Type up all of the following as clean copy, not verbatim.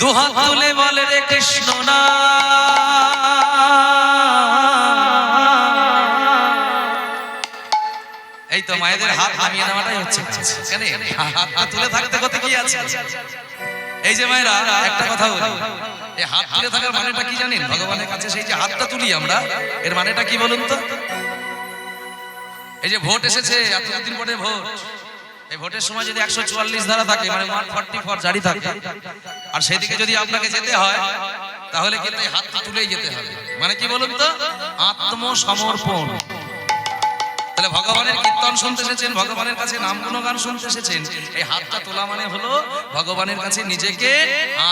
দুহাত তুলে বলে রে কৃষ্ণ না, এই তো মায়েদের হাত নামিয়ে নেওয়াটাই হচ্ছে কেন, হাতটা তুলে থাকতে কত কি আছে। এই যে মায়েরা একটা কথা বলি, এই হাত তুলে থাকার মানেটা কি জানেন? ভগবানের কাছে সেই যে হাতটা তুলি আমরা, এর মানেটা কি বলুন তো? এই যে ভোট এসেছে, এতদিন পরে ভোট, এই ভোটের সময় যদি 144 ধারা থাকে, মানে 144 জারি থাকে, আর সেদিকে যদি আপনাকে যেতে হয় তাহলে কিন্তু এই হাতটা তুলেই যেতে হবে। মানে কি বলুন তো? আত্মসমর্পণ। তাহলে ভগবানের কীর্তন শুনতে এসেছেন, ভগবানের কাছে নাম গুণগান শুনতে এসেছেন, এই হাতটা তোলা মানে হলো ভগবানের কাছে নিজেকে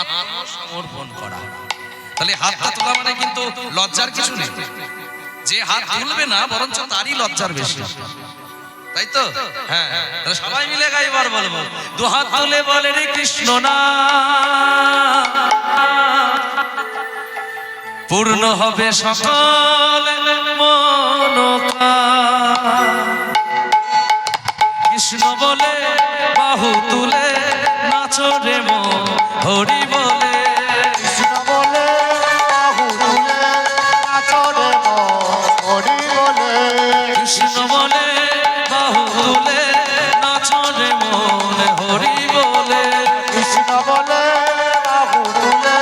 আত্মসমর্পণ করা। তাহলে হাতটা তোলা মানে কিন্তু লজ্জার কিছু নেই। যে হাত তুলবে না বরঞ্চ তারই লজ্জার বেশি, তাই তো? হ্যাঁ, তাহলে সবাই মিলে গাইবার বলবো, দু হাত তুলে বলে রে কৃষ্ণ না, পূর্ণ হবে সকল মনোকামনা। কৃষ্ণ বলে বাহু তুলে নাচো রে মন, হরি বলে কৃষ্ণ বলে বাহু তুলে নাচো রে মন, হরি বলে কৃষ্ণ বলে বাহু তুলে নাচো রে মন, হরি বলে কৃষ্ণ বলে বাহু তুলে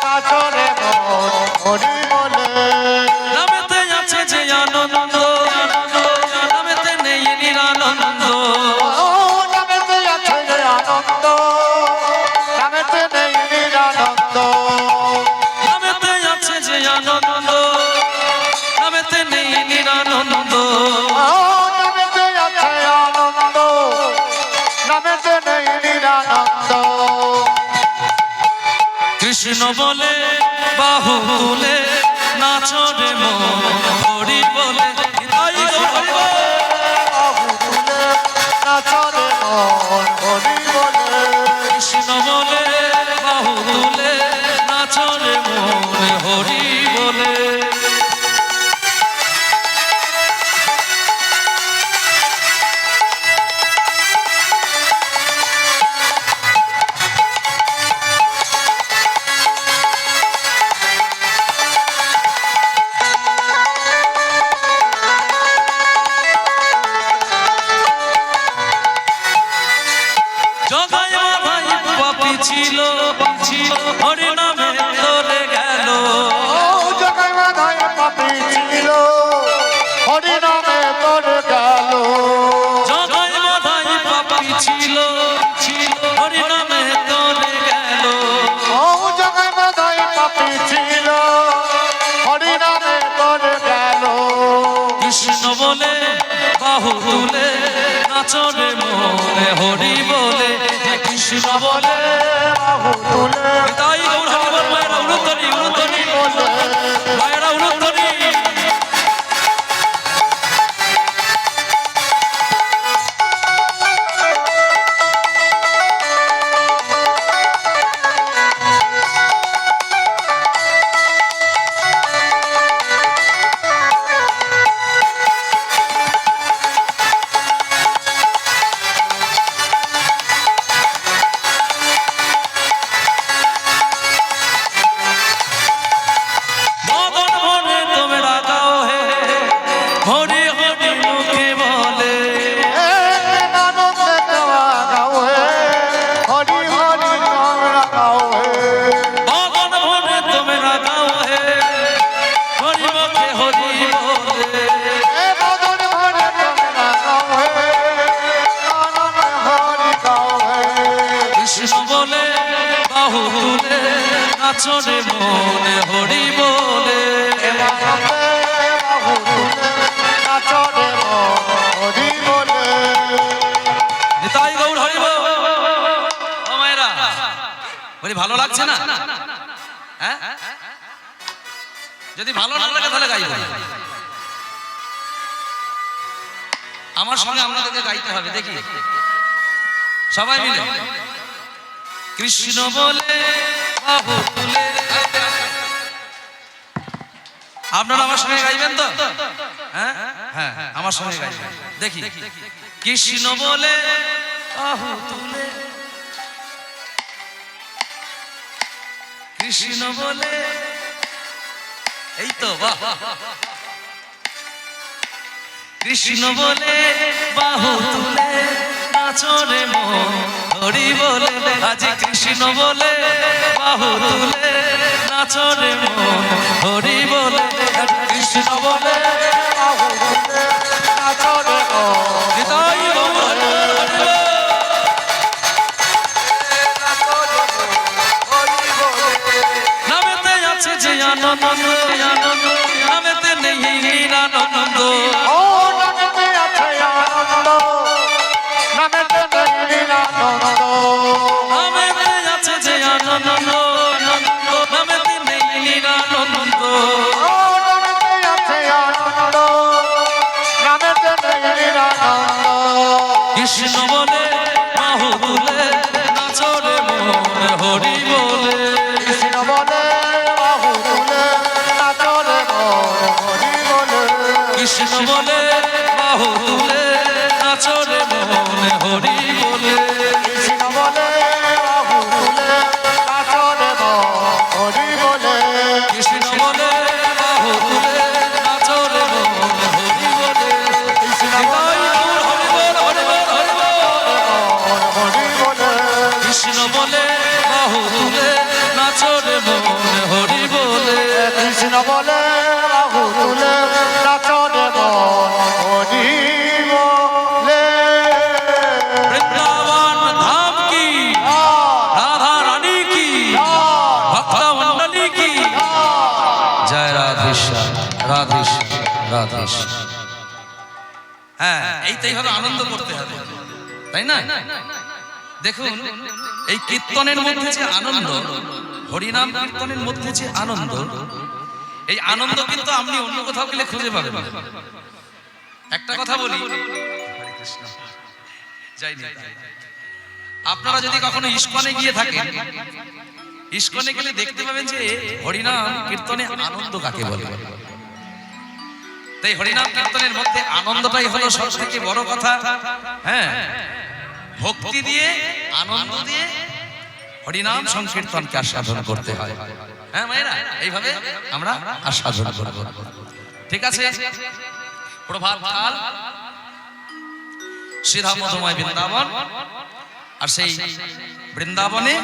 নাচো রে মন, হরি বলে। নামেতে আছে যে আনন্দ, নামেতে নেই নিরানন্দ, নামেতে আছে যে আনন্দ, নামেতে নেই নিরানন্দ, নামেতে আছে যে আনন্দ, নামেতে নেই নিরানন্দ। নামেতে আছে আনন্দ, নামেতে নেই নিরানন্দ। কৃষ্ণ বলে বাহু তুলে নাচো রে মন, হরি বলে বাহু তুলে নাচো রে মন, হরি বলে কৃষ্ণ বলে বাহু তুলে নাচো রে মন, হরি বলে। জগায় মাথায় পাপি ছিল, হরি নামে তোলে গেল, জগায় মাথায় পাপী ছিল, হরি নামে তোর গেল। জগায় মাথায় পাপি ছিল, হরি নামে তোলে গেল। জগায় মাথায় পাপী ছিল, হরি নামে তোর গেল। কৃষ্ণ বলে বাহু তুলে নাচো রে মনে, হরি বলে কৃষ্ণ বলে বাহু তুলে তাই গৌর হরি বল। মায়েরা উলুধ্বনি, উলুধ্বনি, মায়েরা উলুধ্বনি। মদন মনে তোমরা গাও হে, হরি হরি মুখে বলে, আনন্দে দেওয়া গাও হে, হরি হরি তোমরা গাও হে। মদন মনে তোমরা গাও হে, হরি মুখে হরি বলে। মদন ভরে তোমরা গাও হে, আনন্দে হরি গাও হে। কৃষ্ণ বলে বাহু তুলে নাচো রে মনে, হরি বলে আনন্দে বাহু তুলে নাচো রে মন, হরি বলে। নিতাই গৌর হরি বল। ও মায়েরা বলি ভালো লাগছে না? হ্যাঁ, যদি ভালো না লাগে তাহলে গাইব। আমার সঙ্গে আপনাদেরকে গাইতে হবে, দেখি সবাই মিলে। কৃষ্ণ বলে বাহু তুলে, আপনারা আমার সঙ্গে গাইবেন তো? হ্যাঁ হ্যাঁ, আমার সঙ্গে গাইবেন, দেখি। কৃষ্ণ বলে বাহু তুলে কৃষ্ণ বলে, এই তো বাহ, কৃষ্ণ বলে বাহু তুলে নাচরে মন, হরি বলে আজ কৃষ্ণ বলে বাহু তুলে নাচরে মন, হরি বলে কৃষ্ণ বলে বাহু তুলে নাচরে মন, হৃদয় বল, নামেতে আছে যে আনন্দ, আনন্দ নামেতে নেই নিরানন্দ, ও নামেতে আছে আনন্দ, নামেতে নেই নিরানন্দ, নামেতে আছে যে আনন্দ, আনন্দ নামেতে নেই নিরানন্দ, ও নামেতে আছে আনন্দ, নামেতে নেই নিরানন্দ, কৃষ্ণ বলে বাহু তুলে নাচরে মন, হরি বলে কৃষ্ণ বলে বাহু তুলে নাচরে মন, হরি বলে, কৃষ্ণ বলে বাহু তুলে নাচরে মন, হরি বলে কৃষ্ণ বলে বাহু তুলে নাচরে মন, হরি বলে, কৃষ্ণ বলে বাহু তুলে নাচরে মন, হরি বলে কৃষ্ণ হৃদয় গৌর হরি বল, হরি বল, হরি বল। হরি বলে, কৃষ্ণ বলে বাহু তুলে নাচরে মন, হরি বলে কৃষ্ণ বলে বাহু তুলে নাচরে মন, হরি বলে, বৃন্দাবন ধাম কি, রাধা রানী কি, ভক্ত মন্ডলী কি, জয় রাধেশ্যাম, রাধেশ্যাম, রাধেশ্যাম। হ্যাঁ, এইটাই হবে, আনন্দ করতে হবে, তাই না? দেখুন এই কীর্তনের মধ্যে যে আনন্দ, হরিনাম কীর্তনের মধ্যে যে আনন্দ, এই আনন্দ কিন্তু আপনি অন্য কোথাও গেলে খুঁজে পাবেন না। একটা কথা বলি, হরে কৃষ্ণ, জয় নিতাই। আপনারা যদি কখনো ইস্কনে গিয়ে থাকেন, ইস্কনে গেলে দেখতে পাবেন যে হরিনাম কীর্তনে আনন্দ কাকে বলে। তাই হরিনাম কীর্তনের মধ্যে আনন্দটাই হলো সব থেকে বড় কথা। হ্যাঁ, ভক্তি দিয়ে আনন্দ দিয়ে হরিনাম সংকীর্তনকে আস্বাদন করতে হয়। হ্যাঁ মায়েরা, এইভাবে আমরা আস্বাদন করব। ঠিক আছে, প্রভাত কাল সিধা মধুময় বৃন্দাবন, আর সেই বৃন্দাবনে